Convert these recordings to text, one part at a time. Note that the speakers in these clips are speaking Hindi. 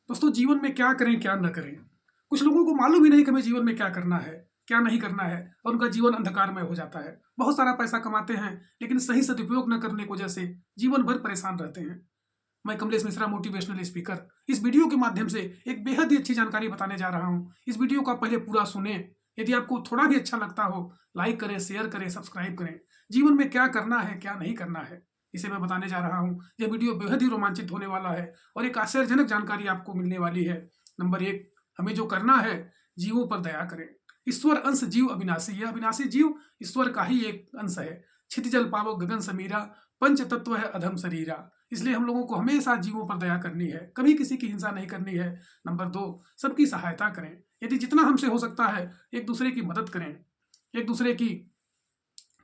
दोस्तों, जीवन में क्या करें क्या न करें। कुछ लोगों को मालूम ही नहीं कि हमें जीवन में क्या करना है, क्या नहीं करना है, और उनका जीवन अंधकारमय हो जाता है। बहुत सारा पैसा कमाते हैं लेकिन सही सदुपयोग न करने की वजह से जीवन भर परेशान रहते हैं। मैं कमलेश मिश्रा, मोटिवेशनल स्पीकर, इस वीडियो के माध्यम से एक बेहद ही अच्छी जानकारी बताने जा रहा हूँ। इस वीडियो को आप पहले पूरा सुने। यदि आपको थोड़ा भी अच्छा लगता हो, लाइक करें, शेयर करें, सब्सक्राइब करें। जीवन में क्या करना है क्या नहीं करना है, इसे मैं बताने जा रहा हूँ। यह वीडियो बेहद ही रोमांचित होने वाला है और एक आश्चर्यजनक जानकारी आपको मिलने वाली है। नंबर 1, हमें जो करना है, जीवों पर दया करें। ईश्वर अंश जीव अविनाशी, यह अविनाशी जीव ईश्वर का ही एक अंश है। क्षितिजल पावक गगन समीरा, पंच तत्व है अधम शरीरा। इसलिए हम लोगों को हमेशा जीवों पर दया करनी है, कभी किसी की हिंसा नहीं करनी है। नंबर 2, सबकी सहायता करें। यदि जितना हमसे हो सकता है एक दूसरे की मदद करें, एक दूसरे की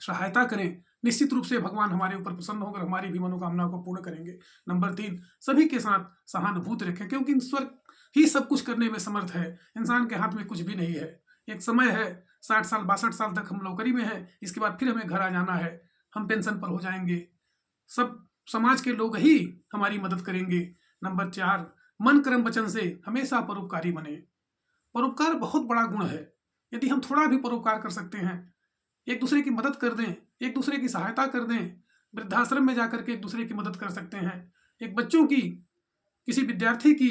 सहायता करें। निश्चित रूप से भगवान हमारे ऊपर प्रसन्न होकर हमारी भी मनोकामनाओं को पूर्ण करेंगे। नंबर 3, सभी के साथ सहानुभूति रखें, क्योंकि ईश्वर ही सब कुछ करने में समर्थ है। इंसान के हाथ में कुछ भी नहीं है। एक समय है, 60 साल 62 साल तक हम नौकरी में है, इसके बाद फिर हमें घर आ जाना है, हम पेंशन पर हो जाएंगे। सब समाज के लोग ही हमारी मदद करेंगे। नंबर 4, मन कर्म वचन से हमेशा परोपकारी बने। परोपकार बहुत बड़ा गुण है। यदि हम थोड़ा भी परोपकार कर सकते हैं, एक दूसरे की मदद कर दें, एक दूसरे की सहायता कर दें, वृद्धाश्रम में जाकर के एक दूसरे की मदद कर सकते हैं। एक बच्चों की, किसी विद्यार्थी की,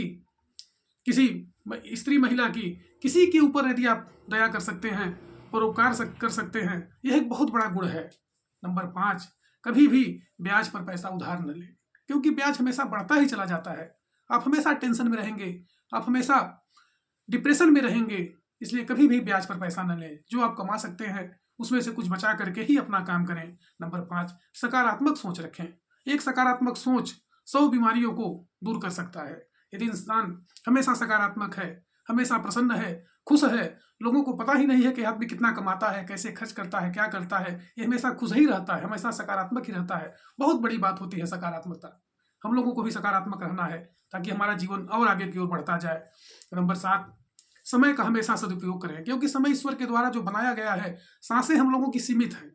किसी स्त्री महिला की, किसी के ऊपर यदि आप दया कर सकते हैं, परोपकार कर सकते हैं, यह एक बहुत बड़ा गुण है। नंबर 5, कभी भी ब्याज पर पैसा उधार न लें, क्योंकि ब्याज हमेशा बढ़ता ही चला जाता है। आप हमेशा टेंशन में रहेंगे, आप हमेशा डिप्रेशन में रहेंगे। इसलिए कभी भी ब्याज पर पैसा न लें। जो आप कमा सकते हैं उसमें से कुछ बचा करके ही अपना काम करें। नंबर 5, सकारात्मक सोच रखें। एक सकारात्मक सोच 100 बीमारियों को दूर कर सकता है। यदि इंसान हमेशा सकारात्मक है, हमेशा प्रसन्न है, खुश है, लोगों को पता ही नहीं है कि आदमी कितना कमाता है, कैसे खर्च करता है, क्या करता है, ये हमेशा खुश ही रहता है, हमेशा सकारात्मक ही रहता है। बहुत बड़ी बात होती है सकारात्मकता। हम लोगों को भी सकारात्मक रहना है ताकि हमारा जीवन और आगे की ओर बढ़ता जाए। नंबर 7, समय का हमेशा सदुपयोग करें, क्योंकि समय ईश्वर के द्वारा जो बनाया गया है। सांसें हम लोगों की सीमित है,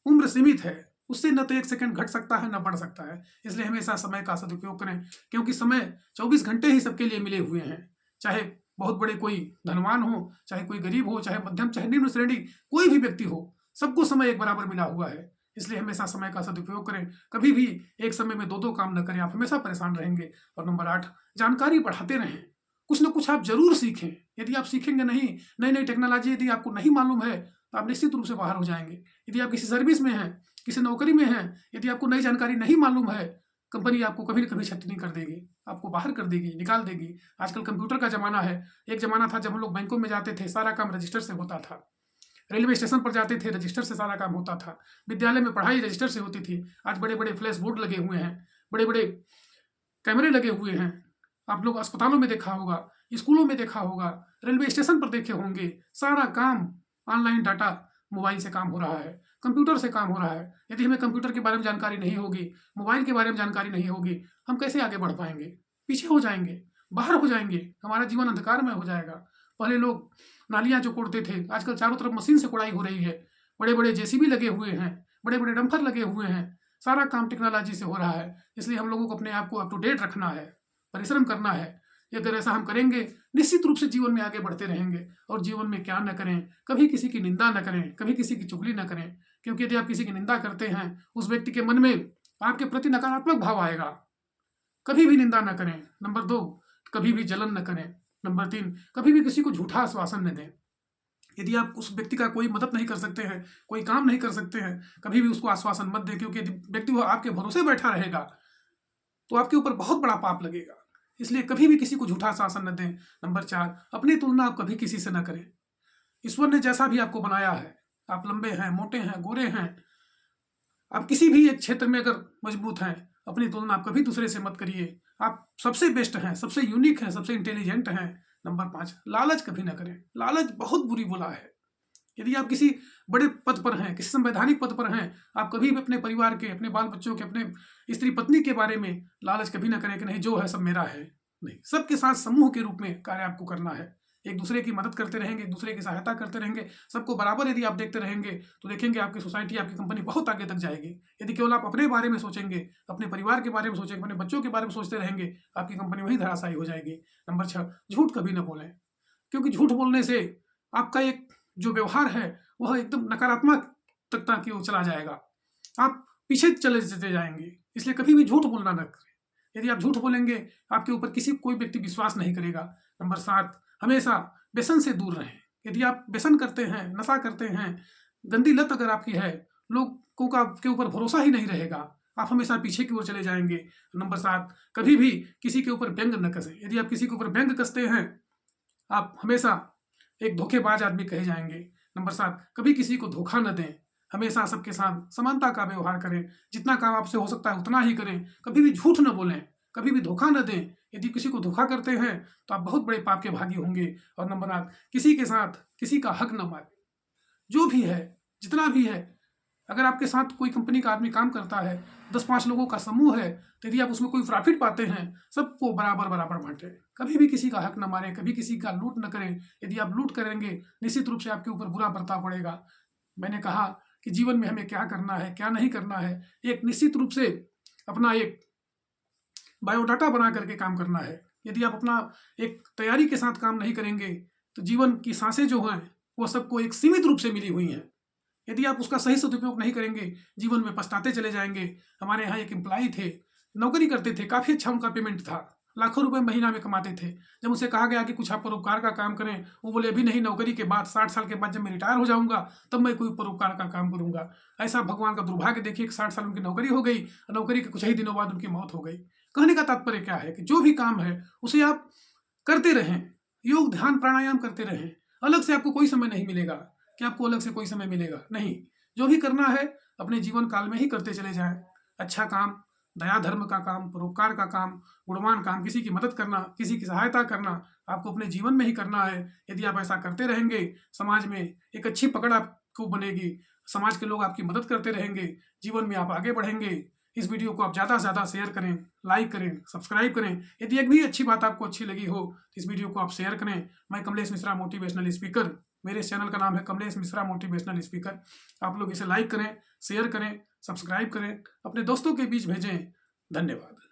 उम्र सीमित है, उससे न तो 1 सेकंड घट सकता है न बढ़ सकता है। इसलिए हमेशा समय का सदुपयोग करें, क्योंकि समय 24 घंटे ही सबके लिए मिले हुए हैं। चाहे बहुत बड़े कोई धनवान हो, चाहे कोई गरीब हो, चाहे मध्यम, चाहे निम्न श्रेणी, कोई भी व्यक्ति हो, सबको समय एक बराबर मिला हुआ है। इसलिए हमेशा समय का सदुपयोग करें। कभी भी एक समय में 2-2 काम न करें, आप हमेशा परेशान रहेंगे। और नंबर 8, जानकारी बढ़ाते रहें। कुछ न कुछ आप जरूर सीखें। यदि आप सीखेंगे नहीं, नई नई टेक्नोलॉजी यदि आपको नहीं मालूम है, तो आप निश्चित रूप से बाहर हो जाएंगे। यदि आप किसी सर्विस में हैं, किसी नौकरी में हैं, यदि आपको नई जानकारी नहीं मालूम है, कंपनी आपको कभी न कभी छटनी कर देगी, आपको बाहर कर देगी, निकाल देगी। आजकल कंप्यूटर का जमाना है। एक जमाना था जब हम लोग बैंकों में जाते थे, सारा काम रजिस्टर से होता था। रेलवे स्टेशन पर जाते थे, रजिस्टर से सारा काम होता था। विद्यालय में पढ़ाई रजिस्टर से होती थी। आज बड़े बड़े फ्लैश बोर्ड लगे हुए हैं, बड़े बड़े कैमरे लगे हुए हैं। आप लोग अस्पतालों में देखा होगा, स्कूलों में देखा होगा, रेलवे स्टेशन पर देखे होंगे। सारा काम ऑनलाइन, डाटा, मोबाइल से काम हो रहा है, कंप्यूटर से काम हो रहा है। यदि हमें कंप्यूटर के बारे में जानकारी नहीं होगी, मोबाइल के बारे में जानकारी नहीं होगी, हम कैसे आगे बढ़ पाएंगे? पीछे हो जाएंगे, बाहर हो जाएंगे, हमारा जीवन अंधकार में हो जाएगा। पहले लोग नालियां जो कोड़ते थे, आजकल चारों तरफ मशीन से कोड़ाई हो रही है। बड़े बड़े जेसीबी लगे हुए हैं, बड़े बड़े डंपर लगे हुए हैं। सारा काम टेक्नोलॉजी से हो रहा है। इसलिए हम लोगों को अपने आप को अप टू डेट रखना है, परिश्रम करना है। अगर ऐसा हम करेंगे, निश्चित रूप से जीवन में आगे बढ़ते रहेंगे। और जीवन में क्या न करें, कभी किसी की निंदा न करें, कभी किसी की चुगली न करें, क्योंकि यदि आप किसी की निंदा करते हैं, उस व्यक्ति के मन में आपके प्रति नकारात्मक भाव आएगा। कभी भी निंदा न करें। नंबर 2, कभी भी जलन न करें। नंबर 3, कभी भी किसी को झूठा आश्वासन न दें। यदि आप उस व्यक्ति का कोई मदद नहीं कर सकते हैं, कोई काम नहीं कर सकते हैं, कभी भी उसको आश्वासन मत दें, क्योंकि यदि व्यक्ति वो आपके भरोसे बैठा रहेगा तो आपके ऊपर बहुत बड़ा पाप लगेगा। इसलिए कभी भी किसी को झूठा आश्वासन न दें। नंबर 4, अपनी तुलना आप कभी किसी से न करें। ईश्वर ने जैसा भी आपको बनाया है, आप लंबे हैं, मोटे हैं, गोरे हैं, आप किसी भी एक क्षेत्र में अगर मजबूत हैं, अपनी तुलना आप कभी दूसरे से मत करिए। आप सबसे बेस्ट हैं, सबसे यूनिक हैं, सबसे इंटेलिजेंट हैं। नंबर 5, लालच कभी ना करें। लालच बहुत बुरी बुला है। यदि आप किसी बड़े पद पर हैं, किसी संवैधानिक पद पर हैं, आप कभी भी अपने परिवार के, अपने बाल बच्चों के, अपने स्त्री पत्नी के बारे में लालच कभी ना करें कि नहीं जो है सब मेरा है। नहीं, सबके साथ समूह के रूप में कार्य आपको करना है। एक दूसरे की मदद करते रहेंगे, एक दूसरे की सहायता करते रहेंगे, सबको बराबर यदि आप देखते रहेंगे तो देखेंगे आपकी सोसाइटी, आपकी कंपनी बहुत आगे तक जाएगी। यदि केवल आप अपने बारे में सोचेंगे, अपने परिवार के बारे में सोचेंगे, अपने बच्चों के बारे में सोचते रहेंगे, आपकी कंपनी वहीं धराशायी हो जाएगी। नंबर 6, झूठ कभी न बोलें, क्योंकि झूठ बोलने से आपका एक जो व्यवहार है वह एकदम नकारात्मकता की ओर चला जाएगा, आप पीछे चले जाएंगे। इसलिए कभी भी झूठ बोलना न करें। यदि आप झूठ बोलेंगे, आपके ऊपर कोई व्यक्ति विश्वास नहीं करेगा। नंबर 7, हमेशा व्यसन से दूर रहें। यदि आप व्यसन करते हैं, नशा करते हैं, गंदी लत अगर आपकी है, लोगों का आपके ऊपर भरोसा ही नहीं रहेगा, आप हमेशा पीछे की ओर चले जाएंगे। नंबर 7, कभी भी किसी के ऊपर व्यंग न कसें। यदि आप किसी के ऊपर व्यंग कसते हैं, आप हमेशा एक धोखेबाज आदमी कहे जाएंगे। नंबर 7, कभी किसी को धोखा न दें, हमेशा सबके साथ समानता का व्यवहार करें, जितना काम आपसे हो सकता है उतना ही करें, कभी भी झूठ न बोलें, कभी भी धोखा न दें। यदि किसी को धोखा करते हैं तो आप बहुत बड़े पाप के भागी होंगे। और नंबर 8, किसी के साथ किसी का हक न मारें। जो भी है, जितना भी है, अगर आपके साथ कोई कंपनी का आदमी काम करता है, 10-5 लोगों का समूह है, तो यदि आप उसमें कोई प्रॉफिट पाते हैं, सबको बराबर बराबर बांटें। कभी भी किसी का हक न मारें, कभी किसी का लूट न करें। यदि आप लूट करेंगे, निश्चित रूप से आपके ऊपर बुरा बर्ताव पड़ेगा। मैंने कहा कि जीवन में हमें क्या करना है, क्या नहीं करना है, एक निश्चित रूप से अपना एक बायोडाटा बना करके काम करना है। यदि आप अपना एक तैयारी के साथ काम नहीं करेंगे, तो जीवन की सांसें जो हैं वो सबको एक सीमित रूप से मिली हुई हैं। यदि आप उसका सही सदुपयोग नहीं करेंगे, जीवन में पछताते चले जाएंगे। हमारे यहाँ एक एम्प्लॉई थे, नौकरी करते थे, काफ़ी अच्छा उनका पेमेंट था, लाखों रुपए महीना में कमाते थे। जब उनसे कहा गया कि कुछ आप परोपकार का काम करें, वो बोले अभी नहीं, नौकरी के बाद 60 साल के बाद जब मैं रिटायर हो जाऊंगा तब मैं कोई परोपकार का काम करूंगा। ऐसा भगवान का दुर्भाग्य देखिए कि 60 साल उनकी नौकरी हो गई, नौकरी के कुछ ही दिनों बाद उनकी मौत हो गई। कहने का तात्पर्य क्या है कि जो भी काम है उसे आप करते रहें, योग ध्यान प्राणायाम करते रहें। अलग से आपको कोई समय नहीं मिलेगा कि आपको अलग से कोई समय मिलेगा, नहीं। जो भी करना है अपने जीवन काल में ही करते चले जाएं। अच्छा काम, दया धर्म का काम, परोपकार का काम, गुणवान काम, किसी की मदद करना, किसी की सहायता करना, आपको अपने जीवन में ही करना है। यदि आप ऐसा करते रहेंगे, समाज में एक अच्छी पकड़ आपको बनेगी, समाज के लोग आपकी मदद करते रहेंगे, जीवन में आप आगे बढ़ेंगे। इस वीडियो को आप ज़्यादा से ज़्यादा शेयर करें, लाइक करें, सब्सक्राइब करें। यदि एक भी अच्छी बात आपको अच्छी लगी हो तो इस वीडियो को आप शेयर करें। मैं कमलेश मिश्रा, मोटिवेशनल स्पीकर, मेरे इस चैनल का नाम है कमलेश मिश्रा मोटिवेशनल स्पीकर। आप लोग इसे लाइक करें, शेयर करें, सब्सक्राइब करें, अपने दोस्तों के बीच भेजें। धन्यवाद।